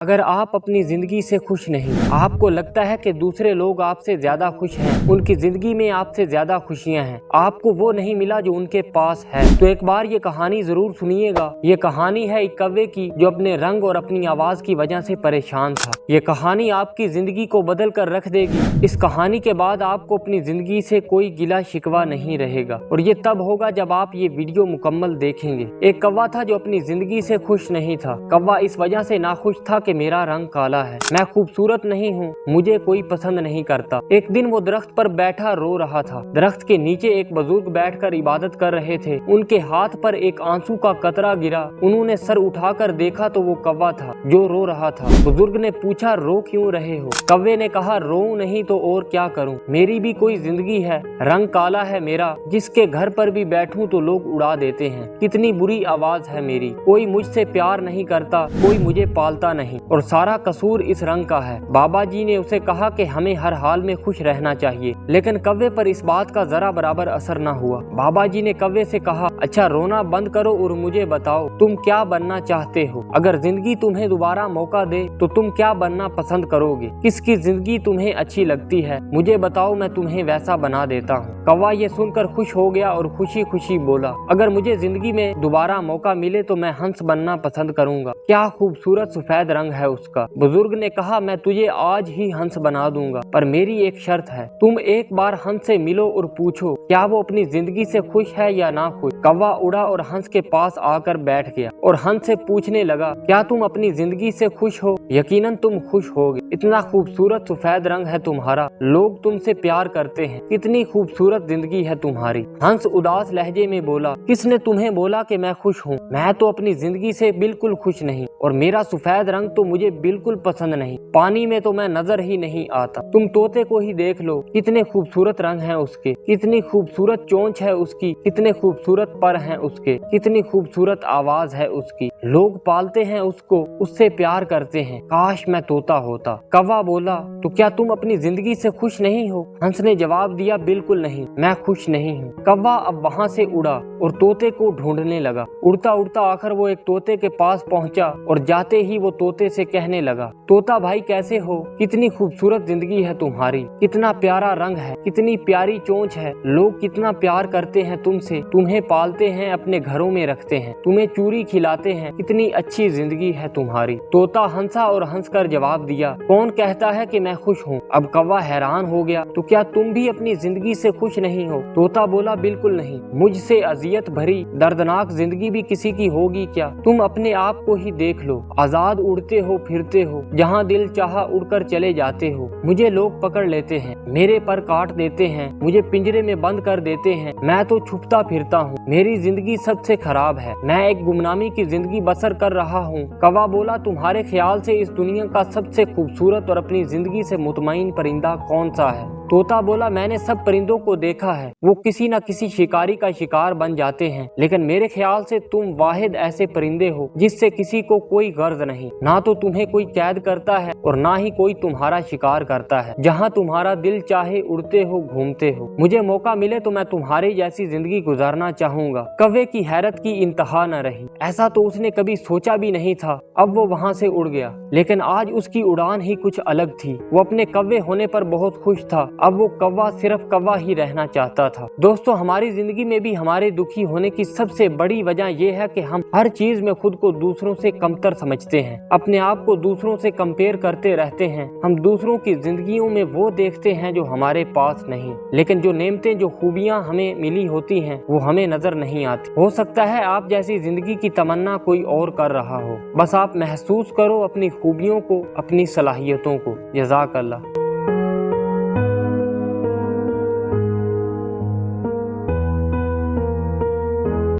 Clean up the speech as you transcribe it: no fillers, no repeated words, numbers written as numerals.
अगर आप अपनी जिंदगी से खुश नहीं, आपको लगता है कि दूसरे लोग आपसे ज्यादा खुश हैं, उनकी जिंदगी में आपसे ज्यादा खुशियां हैं, आपको वो नहीं मिला जो उनके पास है, तो एक बार ये कहानी जरूर सुनिएगा। ये कहानी है एक कौवे की जो अपने रंग और अपनी आवाज की वजह से परेशान था। ये कहानी आपकी जिंदगी को बदल कर रख देगी। इस कहानी के बाद आपको अपनी जिंदगी से कोई गिला शिकवा नहीं रहेगा, और ये तब होगा जब आप ये वीडियो मुकम्मल देखेंगे। एक कौवा था जो अपनी जिंदगी से खुश नहीं था। कौवा इस वजह से नाखुश था कि मेरा रंग काला है, मैं खूबसूरत नहीं हूँ, मुझे कोई पसंद नहीं करता। एक दिन वो दरख्त पर बैठा रो रहा था। दरख्त के नीचे एक बुजुर्ग बैठकर इबादत कर रहे थे। उनके हाथ पर एक आंसू का कतरा गिरा। उन्होंने सर उठाकर देखा तो वो कौवा था जो रो रहा था। बुजुर्ग ने पूछा, रो क्यों रहे हो? कौवे ने कहा, रो नहीं तो और क्या करूं, मेरी भी कोई जिंदगी है, रंग काला है मेरा, जिसके घर पर भी बैठूं तो लोग उड़ा देते हैं। कितनी बुरी आवाज है मेरी, कोई मुझसे प्यार नहीं करता, कोई मुझे पालता नहीं, और सारा कसूर इस रंग का है। बाबा जी ने उसे कहा कि हमें हर हाल में खुश रहना चाहिए, लेकिन कौवे पर इस बात का जरा बराबर असर न हुआ। बाबा जी ने कौवे से कहा, अच्छा रोना बंद करो और मुझे बताओ तुम क्या बनना चाहते हो? अगर जिंदगी तुम्हें दोबारा मौका दे तो तुम क्या बनना पसंद करोगे? किसकी जिंदगी तुम्हें अच्छी लगती है? मुझे बताओ, मैं तुम्हें वैसा बना देता हूँ। कौवा ये सुनकर खुश हो गया और खुशी खुशी बोला, अगर मुझे जिंदगी में दोबारा मौका मिले तो मैं हंस बनना पसंद करूंगा। क्या खूबसूरत सफेद रंग है उसका। बुजुर्ग ने कहा, मैं तुझे आज ही हंस बना दूंगा, पर मेरी एक शर्त है, तुम एक बार हंस से मिलो और पूछो क्या वो अपनी जिंदगी से खुश है या ना खुश। कौवा उड़ा और हंस के पास आकर बैठ गया और हंस से पूछने लगा, क्या तुम अपनी जिंदगी से खुश हो? यकीनन तुम खुश होगे, इतना खूबसूरत सफेद रंग है तुम्हारा, लोग तुमसे प्यार करते हैं, कितनी खूबसूरत जिंदगी है तुम्हारी। हंस उदास लहजे में बोला, किसने तुम्हें बोला कि मैं खुश हूँ? मैं तो अपनी जिंदगी से बिल्कुल खुश नहीं, और मेरा सफेद रंग तो मुझे बिल्कुल पसंद नहीं, पानी में तो मैं नजर ही नहीं आता। तुम तोते को ही देख लो, कितने खूबसूरत रंग हैं उसके, कितनी खूबसूरत चोंच है उसकी, कितने खूबसूरत पर हैं उसके, कितनी खूबसूरत आवाज है उसकी, लोग पालते हैं उसको, उससे प्यार करते हैं, काश मैं तोता होता। कौवा बोला, तो क्या तुम अपनी जिंदगी से खुश नहीं हो? हंस ने जवाब दिया, बिल्कुल नहीं, मैं खुश नहीं हूँ। कौवा अब वहाँ से उड़ा और तोते को ढूंढने लगा। उड़ता उड़ता आखिर वो एक तोते के पास पहुंचा और जाते ही वो तोते से कहने लगा, तोता भाई कैसे हो? कितनी खूबसूरत जिंदगी है तुम्हारी, कितना प्यारा रंग है, कितनी प्यारी चोंच है, लोग कितना प्यार करते हैं तुमसे, तुम्हें पालते हैं, अपने घरों में रखते हैं, तुम्हें चूरी खिलाते हैं, कितनी अच्छी जिंदगी है तुम्हारी। तोता हंसा और हंसकर जवाब दिया, कौन कहता है कि मैं खुश हूँ? अब कौवा हैरान हो गया, तो क्या तुम भी अपनी जिंदगी से खुश नहीं हो? तोता बोला, बिल्कुल नहीं, मुझसे अजियत भरी दर्दनाक जिंदगी भी किसी की होगी क्या? तुम अपने आप को ही देख लो, आजाद उड़ते हो फिरते हो, जहाँ दिल चाहा उड़कर चले जाते हो, मुझे लोग पकड़ लेते हैं, मेरे पर काट देते हैं, मुझे पिंजरे में बंद कर देते हैं, मैं तो छुपता फिरता हूँ, मेरी जिंदगी सबसे खराब है, मैं एक गुमनामी की जिंदगी बसर कर रहा हूँ। कौवा बोला, तुम्हारे ख्याल से इस दुनिया का सबसे खूबसूरत और अपनी जिंदगी से मुतमईन परिंदा कौन सा है? तोता बोला, मैंने सब परिंदों को देखा है, वो किसी न किसी शिकारी का शिकार बन जाते हैं, लेकिन मेरे ख्याल से तुम वाहिद ऐसे परिंदे हो जिससे किसी को कोई गर्ज नहीं, ना तो तुम्हें कोई कैद करता है और ना ही कोई तुम्हारा शिकार करता है, जहाँ तुम्हारा दिल चाहे उड़ते हो घूमते हो। मुझे मौका मिले तो मैं तुम्हारी जैसी जिंदगी गुजारना चाहूंगा। कौवे की हैरत की इंतहा न रही, ऐसा तो उसने कभी सोचा भी नहीं था। अब वो वहाँ से उड़ गया, लेकिन आज उसकी उड़ान ही कुछ अलग थी। वो अपने कौवे होने पर बहुत खुश था। अब वो कौवा सिर्फ कौवा ही रहना चाहता था। दोस्तों, हमारी जिंदगी में भी हमारे दुखी होने की सबसे बड़ी वजह यह है कि हम हर चीज में खुद को दूसरों से कमतर समझते हैं, अपने आप को दूसरों से कंपेयर करते रहते हैं। हम दूसरों की जिंदगियों में वो देखते हैं जो हमारे पास नहीं, लेकिन जो नेमतें, जो खूबियां हमें मिली होती हैं, वो हमें नजर नहीं आती। हो सकता है आप जैसी जिंदगी की तमन्ना कोई और कर रहा हो, बस आप महसूस करो अपनी खूबियों को, अपनी सलाहियतों को। जज़ाक अल्लाह।